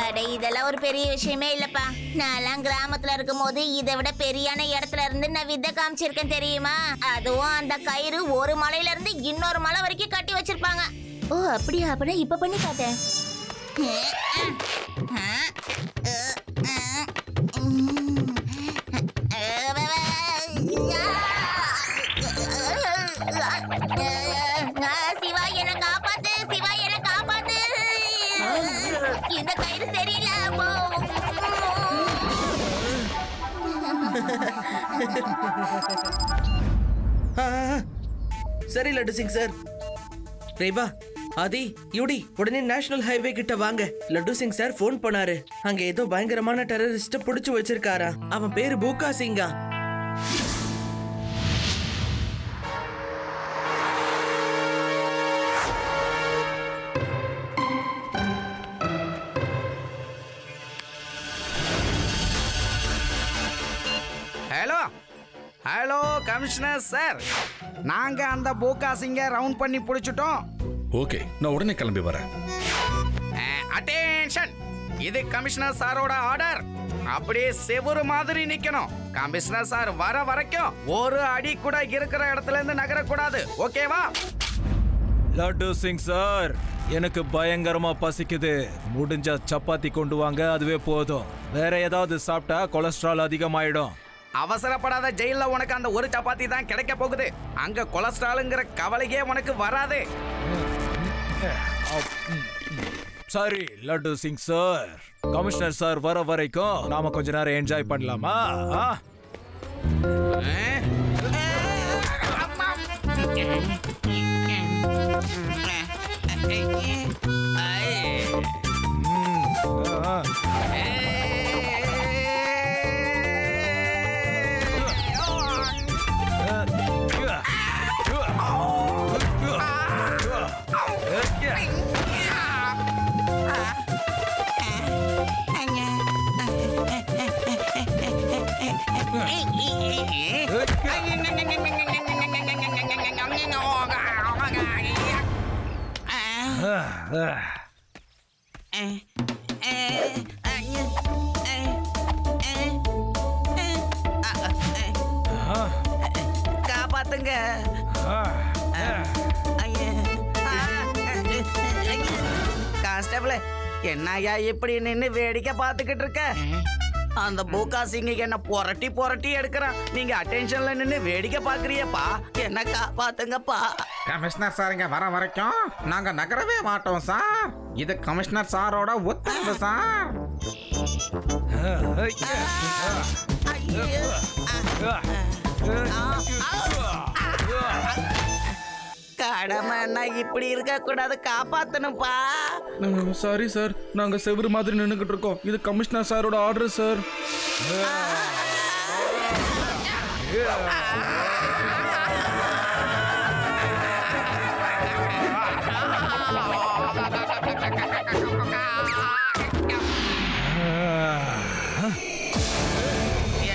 அட இதெல்லாம் ஒரு பெரிய விஷயமே இல்லப்பா. நான்லாம் கிராமத்துல இருக்கும் போது இதை விட பெரியான இடத்துல இருந்து நான் வித்தை காமிச்சிருக்கேன் தெரியுமா? அதுவும் அந்த கயிறு ஒரு மலையில இருந்து இன்னொரு மலை வரைக்கும் கட்டி வச்சிருப்பாங்க. ஓ அப்படியா? அப்படின்னா இப்ப பண்ணி காட்டேன். சிவா என்ன காப்பாத்து, சிவா என்ன காப்பாத்து. இந்த கயிறு சரியில்லை. சரி லட்டு சிங் சார். ரேவா, ஆதி, யூடி, உடனே நேஷனல் ஹைவே கிட்ட வாங்க. லட்டு சிங் சார் போன் பண்ணாரு. அங்க ஏதோ பயங்கரமான டெரரிஸ்ட புடிச்சு வச்சிருக்காரா. அவன் பேரு பூகா சிங்கா. ஹலோ ஹலோ கமிஷனர் சார், நாங்க அந்த பூகா சிங்க ரவுண்ட் பண்ணி பிடிச்சிட்டோம். ஓகே, நான் உடனே கிளம்பி வரேன். அட்டென்ஷன், இது கமிஷனர் சாரோட ஆர்டர். அப்படியே செவுரு மாதிரி நிக்கணும். கமிஷனர் சார் வர வரைக்கும் ஒரு அடி கூட இருக்கிற இடத்துல இருந்து நகரக்கூடாது. ஓகேவா? லட்டு சிங் சார், எனக்கு பயங்கரமா பசிக்குது. முடிஞ்ச சப்பாத்தி கொண்டு வாங்க, அதுவே போதும். வேற ஏதாவது சாப்பிட்டா கொலஸ்ட்ரால் அதிகமாயிடும். அவசரப்படாத, ஜெயில உனக்கு அந்த ஒரு சப்பாத்தி தான் கிடைக்க போகுது. அங்க கொலஸ்ட்ராலுங்கிற கவலையே உனக்கு வராது. சரி laddu Singh sir, commissioner sir வர வரைக்கும் நாம கொஞ்ச நேரம் என்ஜாய் பண்ணலாமா? காப்பாத்துங்க. கான்ஸ்டபிள், என்னையா இப்படி நின்னு வேடிக்கை பார்த்துக்கிட்டு இருக்க? அந்த பூகா சிங்க என்ன புரட்டி புரட்டி எடுக்கிறான். நீங்க அட்டென்ஷன்ல நின்னு வேடிக்கை பாக்குறியப்பா. என்ன காப்பாத்துங்கப்பா. கமிஷனர் சார் இங்க வர வரைக்கும் நாங்க நகரவே மாட்டோம் சார். இது கமிஷனர் சாரோட உத்தரவு சார். கடமைன்னா இப்படி இருக்க கூடாது, காப்பாத்தணும்பா. சாரி சார், நாங்க செவரு மாதிரி நின்னுகிட்டு இருக்கோம். இது கமிஷனர் சாரோட ஆர்டர் சார்.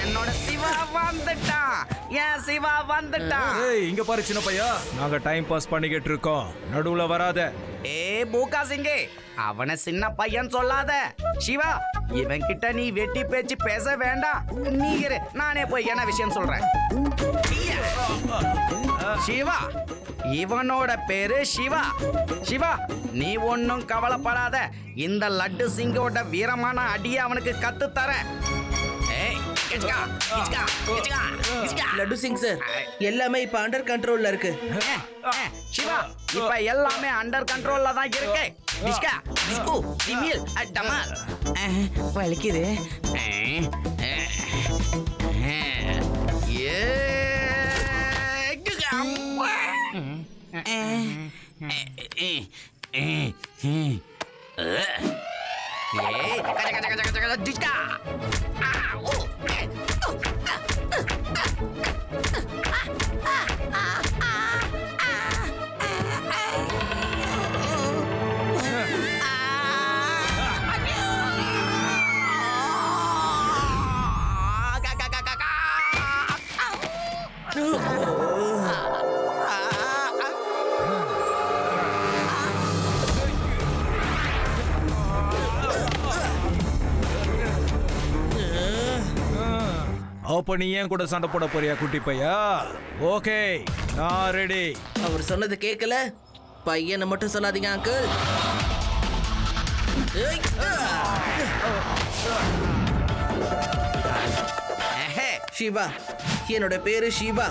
என்னோட சிவா வந்துட்டான். ஏன் சிவா வந்துட்டான்? இங்க பாரு சின்ன பையா, நாங்க டைம் பாஸ் பண்ணிக்கிட்டு இருக்கோம். நடுவுல வராத. ஏ பூகா சிங்கே, அவனை சின்ன பையன் சொல்லாத. சிவா, இவன் கிட்ட நீ வெட்டி பேச்சு பேச வேண்டாம். நீ இரு, நானே போய் என்ன விஷயம் சொல்றேன். சிவா, இவனோட பேரு சிவா. சிவா, நீ ஒன்னும் கவலைப்படாத. இந்த லட்டு சிங்கோட வீரமான அடியை அவனுக்கு கத்து தரேன். லட்டு சிங் சார், எல்லாமே இப்ப அண்டர் கண்ட்ரோல்ல இருக்கு. சிவா, இப்ப எல்லாமே அண்டர் கண்ட்ரோல்ல தான் இருக்கு. டிஸ்கா, டிஸ்கு, டிமில், டமால். வலிக்குது. டிஸ்கா. அப்ப நீ ஏன் கூட சண்டை போட போறியா குட்டி பையா? ஓகே, நான் ரெடி. அவர் சொன்னது கேட்கல, பையனை மட்டும் சொல்லாதீங்க அங்கிள். சிவா, என்னோட பேரு சிவா.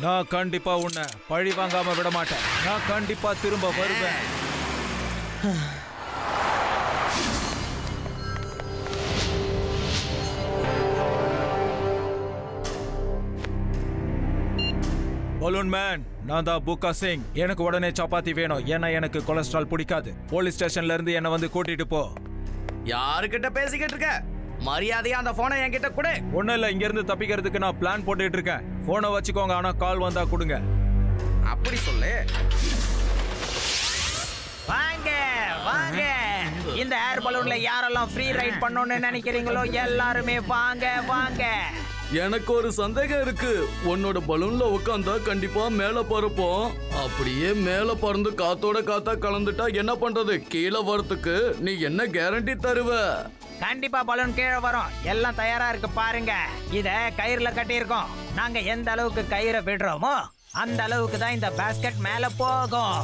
நான் கண்டிப்பா உன்னை பழி வாங்காம விட மாட்டேன். நான் கண்டிப்பா திரும்ப வருவேன். பலூன் மேன், நான் தான் பூகா சிங். எனக்கு உடனே சப்பாத்தி வேணும். ஏன்னா எனக்கு கொலஸ்ட்ரால் பிடிக்காது. போலீஸ் ஸ்டேஷன்ல இருந்து என்ன வந்து கூட்டிட்டு போ. யாருக்கிட்ட பேசிக்கிட்டு இருக்க? மரியாதையா அந்த போனை என்கிட்ட கொடு. ஒன்னும் இல்ல, இங்க இருந்து தப்பிக்கிறதுக்கு நான் பிளான் போட்டுட்டு இருக்கேன். போனை வச்சுக்கோங்க, ஆனா கால் வந்தா கொடுங்க. அப்படி சொல்லு. வாங்க வாங்க, இந்த ஏர் பலூன்ல யாரெல்லாம் ஃப்ரீ ரைட் பண்ணணும்னு நினைக்கிறீங்களோ எல்லாருமே வாங்க வாங்க. எனக்கு ஒரு சந்தேகம் இருக்கு. உன்னோட பலூன்ல உட்காந்தா கண்டிப்பா மேல பறப்போம். அப்படியே மேல பறந்து காத்தோட காத்தா கலந்துட்டா என்ன பண்றது? கீழே வரத்துக்கு நீ என்ன கேரண்டி தருவ? கண்டிப்பா பலூன் கீழே வரும். எல்லாம் தயாரா இருக்கு பாருங்க. இத கயிறுல கட்டி இருக்கோம். நாங்க எந்த அளவுக்கு கயிறை விடுறோமோ அந்த அளவுக்கு தான் இந்த பாஸ்கெட் மேல போகும்.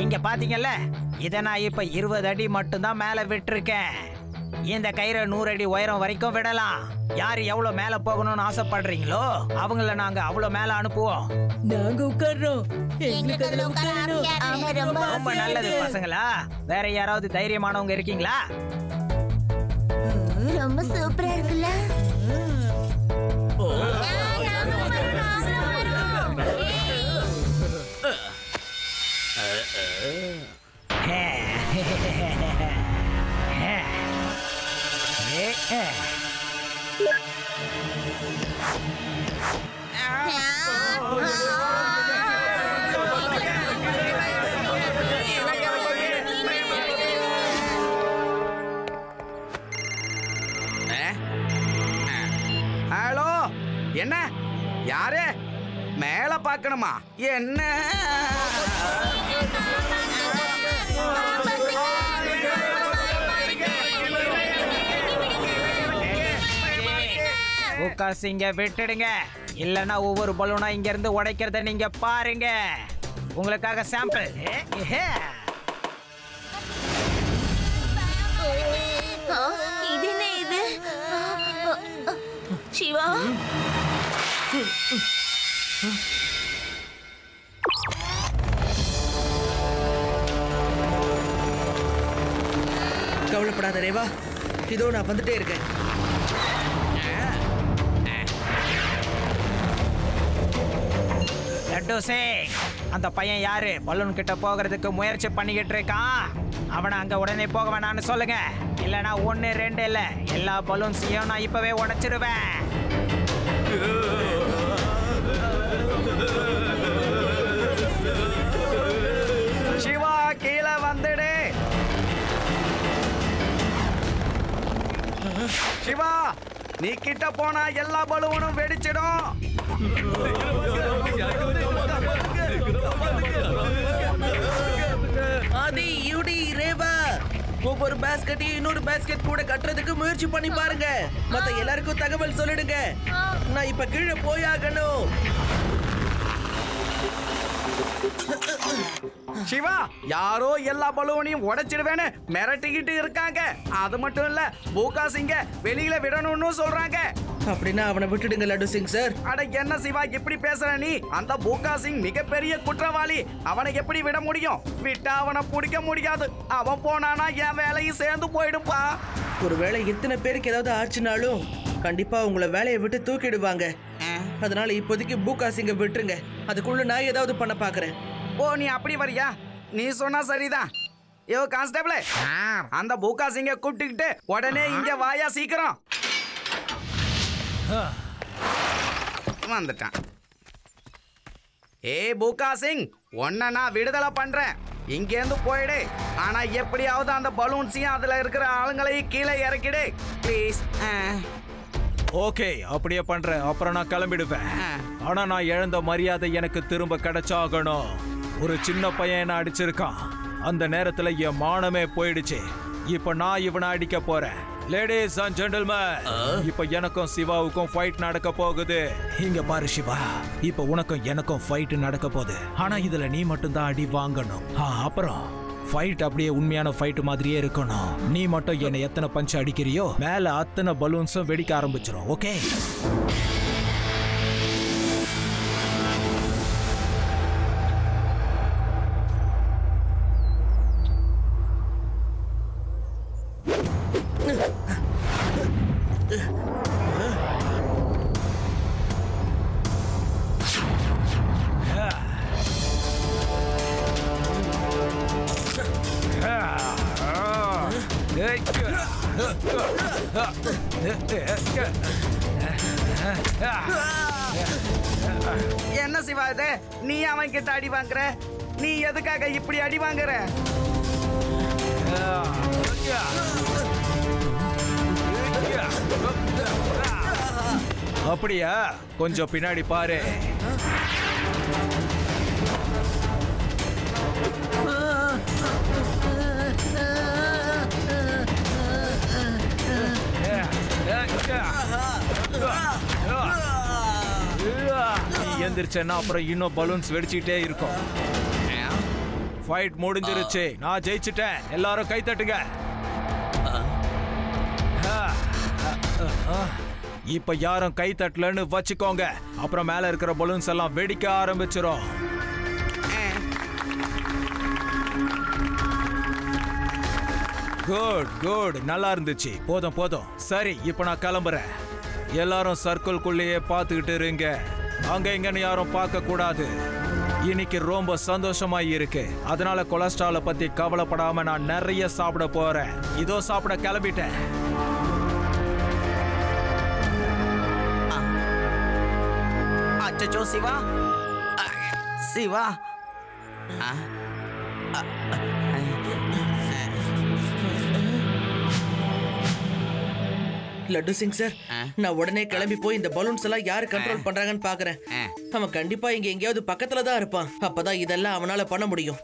இங்க பாத்தீங்கல்ல, இத நான் இப்ப 20 அடி மட்டும் தான் மேல விட்டுருக்கேன். இந்த கயிறை 100 அடி உயரம் வரைக்கும் விடலாம். யார் எவ்வளவு மேல போகணும்னு ஆசைப்படுறீங்களோ அவங்கள நாங்க அவ்வளவு மேல அனுப்புவோம். நாங்க உட்கார்றோம். எங்களுக்கு அதுல உட்கார ஆசையா இருக்கு. ரொம்ப நல்லது பசங்களா. வேற யாராவது தைரியமானவங்க இருக்கீங்களா? ரொம்ப சூப்பரா இருக்குல்ல. ஹலோ, என்ன? யாரு? மேல பார்க்கணுமா? என்ன? பூகா சிங்க விட்டுடுங்க, இல்லனா ஒவ்வொரு பலூனா இங்க இருந்து உடைக்கிறத நீங்க பாருங்க. உங்களுக்காக சாம்பிள். இது என்ன இது? சிவா, கவலைப்படாத ரேவா, இதோ நான் வந்துட்டே இருக்கேன். லட்டு சிங், அந்த பையன் யாரு பலூன் கிட்ட போகிறதுக்கு முயற்சி பண்ணிக்கிட்டு இருக்கான்? அவனை அங்க உடனே போக வேணான்னு சொல்லுங்க. இல்லனா 1 2 இல்ல, எல்லா பலூன்ஸையும் நான் இப்பவே உடைச்சிருவேன். சிவா, கீழே வந்துடு. சிவா, நீ கிட்ட போனா எல்லா பலூனும் வெடிச்சிடும். ஆதி, யூடி, ரேவா, ஒவ்வொரு பாஸ்கெட்டையும் இன்னொரு பாஸ்கெட் கூட கட்டுறதுக்கு முயற்சி பண்ணி பாருங்க. மத்த எல்லாருக்கும் தகவல் சொல்லிடுங்க. நான் இப்ப கீழே போயாகணும். சிவா, யாரோ எல்லா பலூனையும் உடைச்சிடுவேன்னு மிரட்டிக்கிட்டு இருக்காங்க. அது மட்டும் இல்ல, பூகா சிங்க வெளியில விடணும்னு சொல்றாங்க. அப்படின்னா அவனை விட்டுடுங்க லட்டு சிங் சார். அட என்ன சிவா இப்படி பேசுற நீ? அந்த பூகா சிங் மிகப்பெரிய குற்றவாளி. அவனை எப்படி விட முடியும்? விட்டா அவனை பிடிக்க முடியாது. அவன் போனானா என் வேலையும் சேர்ந்து போயிடும்பா. ஒருவேளை இத்தனை பேருக்கு ஏதாவது ஆச்சுனாலும் கண்டிப்பா உங்களை வேலையை விட்டு தூக்கிடுவாங்க. அதனால இப்போதைக்கு பூகா சிங்க விட்டுருங்க. அதுக்குள்ள நான் ஏதாவது பண்ண பாக்குறேன். ஓ, நீ அப்படி வரியா? நீ சொன்னா சரிதான். யோ கான்ஸ்டபிள், அந்த பூகா சிங்க கூப்பிட்டுக்கிட்டு உடனே இங்க வாயா சீக்கிரம். வந்துட்டான். ஏய் பூகா சிங், உன்னை நான் விடுதலை பண்றேன். இங்கேருந்து போயிடு. ஆனா எப்படியாவது அந்த பலூன்ஸையும் அதுல இருக்கிற ஆளுங்களையும் கீழே இறக்கிடு ப்ளீஸ். ஓகே, அப்படியே பண்றேன். அப்புறம் நான் கிளம்பிடுவேன். ஆனா நான் இழந்த மரியாதை எனக்கு திரும்ப கிடைச்சாகணும். ஒரு சின்ன பையன் என்ன அடிச்சிருக்கான். அந்த நேரத்துல என் மானமே போயிடுச்சு. இப்ப நான் இவனை அடிக்க போறேன். லேடிஸ் அண்ட் ஜென்டில்மேன், இப்ப எனக்கும் சிவாவுக்கும் ஃபைட் நடக்க போகுது. இங்க பாரு சிவா, இப்ப உனக்கும் எனக்கும் ஃபைட் நடக்க போகுது. ஆனா இதுல நீ மட்டும் தான் அடி வாங்கணும். அப்புறம் ஃபைட் அப்படியே உண்மையான ஃபைட் மாதிரியே இருக்கணும். நீ மட்டும் என்ன எத்தனை பஞ்ச் அடிக்கிறியோ மேல அத்தனை பலூன்ஸும் வெடிக்க ஆரம்பிச்சிடும். ஓகே? என்ன சிவா இது? நீ அவன் கிட்ட அடி வாங்குற? நீ எதுக்காக இப்படி அடி வாங்குற? அப்படியா? கொஞ்சம் பின்னாடி பாரு. நீ எந்திரிச்சேன்னா அப்புறம் இன்னும் பலூன்ஸ் வெடிச்சுக்கிட்டே இருக்கும். ஃபைட் முடிஞ்சிருச்சு. நான் ஜெயிச்சிட்டேன். எல்லாரும் கை தட்டுங்க. இப்ப யாரும் கை தட்டலன்னு வச்சுக்கோங்க. அப்புறம் மேல இருக்கிற பலூன்ஸ் எல்லாம் வெடிக்க ஆரம்பிச்சிரும். குட் குட், நல்லா இருந்துச்சு. போதும் போதும். சரி, இப்ப நான் கிளம்புறேன். எல்லாரும் சர்க்கிள்குள்ளேயே பார்த்துக்கிட்டு இருங்க. அங்க இங்கன்னு யாரும் பார்க்க கூடாது. இன்னைக்கு ரொம்ப சந்தோஷமா இருக்கு. அதனால கொலஸ்ட்ரால பத்தி கவலைப்படாம நான் நிறைய சாப்பிட போறேன். இதோ சாப்பிட கிளம்பிட்டேன். அச்சோ சிவா, சிவா. லட்டு சிங் சார், நான் உடனே கிளம்பி போய் இந்த பலூன்ஸ் எல்லாம் யாரு கண்ட்ரோல் பண்றாங்கன்னு பாக்குறேன். அவன் கண்டிப்பா இங்க எங்கேயாவது பக்கத்துல தான் இருப்பான். அப்பதான் இதெல்லாம் அவனால பண்ண முடியும்.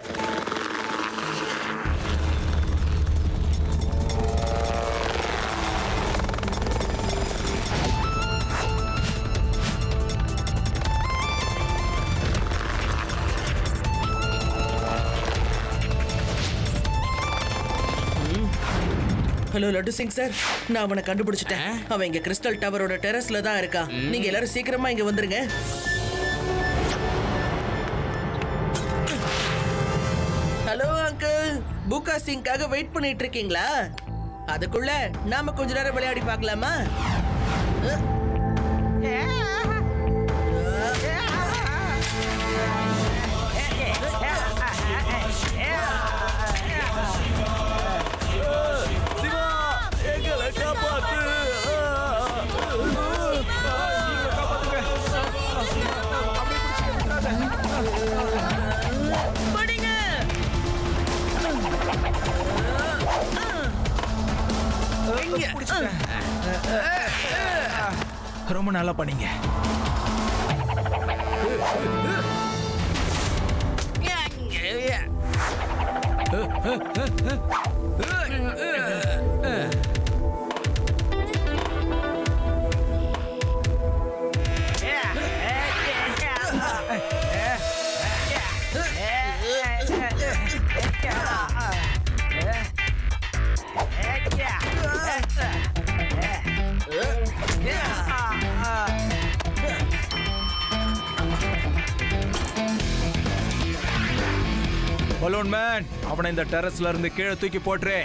ஹலோ லட்டு சிங் சார், நான் அவனை கண்டுபிடிச்சிட்டேன். அவன் இங்க கிறிஸ்டல் டவரோட டெரஸ்ல தான் இருக்கான். நீங்க எல்லாரும் சீக்கிரமா இங்க வந்துருங்க. ஹலோ அங்கிள், பூகா சிங்காக வெயிட் பண்ணிட்டு இருக்கீங்களா? அதுக்குள்ள நாம கொஞ்ச நேரம் விளையாடி பார்க்கலாமா? ரொம்ப நல்லா பண்ணீங்க. பலூன் மேன், அவனை இந்த டெரஸ்ல இருந்து கீழே தூக்கி போட்டுரு.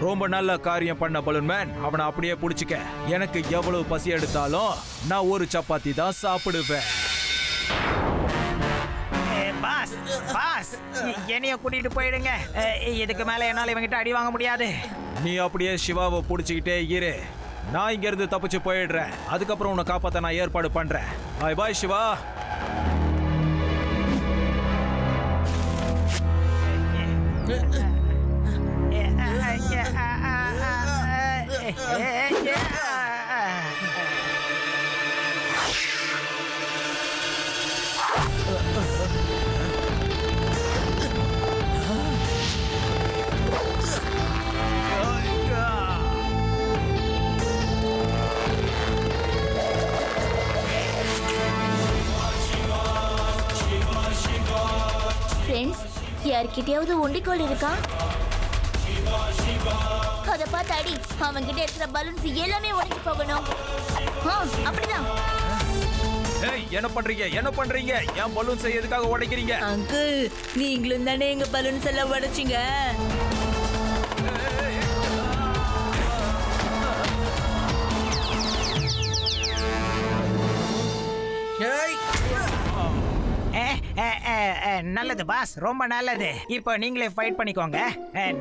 ரொம்ப நல்ல காரியம் பண்ண பலூன் மேன். அவனை அப்படியே புடிச்சுக்க. எனக்கு எவ்வளவு பசி எடுத்தாலும் நான் ஒரு சப்பாத்தி தான் சாப்பிடுவேன். பாஸ் பாஸ் என்னைய கூட்டிட்டு போயிடுங்க. இதுக்கு மேல என்னால இவங்கிட்ட அடி வாங்க முடியாது. நீ அப்படியே சிவாவை புடிச்சுக்கிட்டே இரு. நான் இங்க இருந்து தப்பிச்சு போயிடுறேன். அதுக்கப்புறம் உன்னை காப்பாத்த நான் ஏற்பாடு பண்றேன். பாய் பாய் சிவா. ஃப்ரெண்ட்ஸ், யார்கிட்டயாவது உண்டிக்கோல் இருக்கா? அத பார்த்து அடி. அவன் கிட்ட இருக்கிற பலூன்ஸ் எல்லாமே உடைஞ்சு போகணும். அப்படிதான். ஏய், என்ன பண்றீங்க? என்ன பண்றீங்க? என் பலூன்ஸ் எதுக்காக உடைக்கிறீங்க? அங்கிள், நீங்களும் தானே எங்க பலூன்ஸ் எல்லாம் உடைச்சிங்க. நல்லது பாஸ், ரொம்ப நல்லது. இப்போ நீங்களே ஃபைட் பண்ணிக்கோங்க.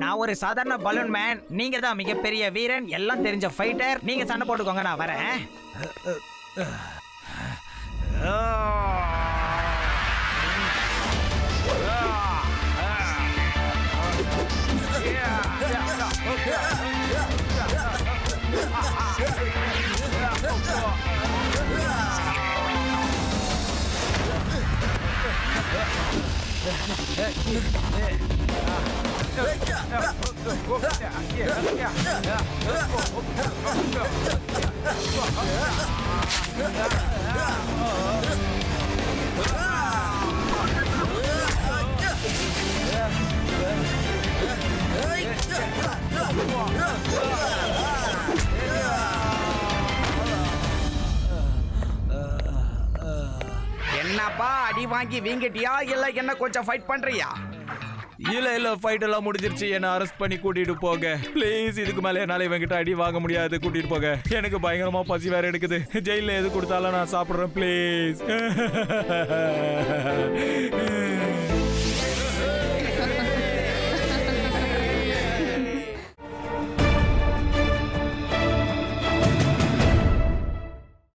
நான் ஒரு சாதாரண பலூன் மேன், நீங்க தான் மிகப்பெரிய வீரன், எல்லாம் தெரிஞ்ச ஃபைட்டர். நீங்க சண்டை போட்டுக்கோங்க, நான் வரேன். என்னப்பா, அடி வாங்கி வீங்கிட்டியா இல்ல என்ன கொஞ்சம் ஃபைட் பண்றியா? இல்ல ஃபைட் எல்லாம் முடிஞ்சிருச்சு. என்ன அரெஸ்ட் பண்ணி கூட்டிட்டு போங்க ப்ளீஸ். இதுக்கு மேல என்னால இவங்கிட்ட அடி வாங்க முடியாது. கூட்டிட்டு போங்க. எனக்கு பயங்கரமா பசி வேற எடுக்குது. ஜெயில எது கொடுத்தாலும் நான் சாப்பிடுறேன் ப்ளீஸ்.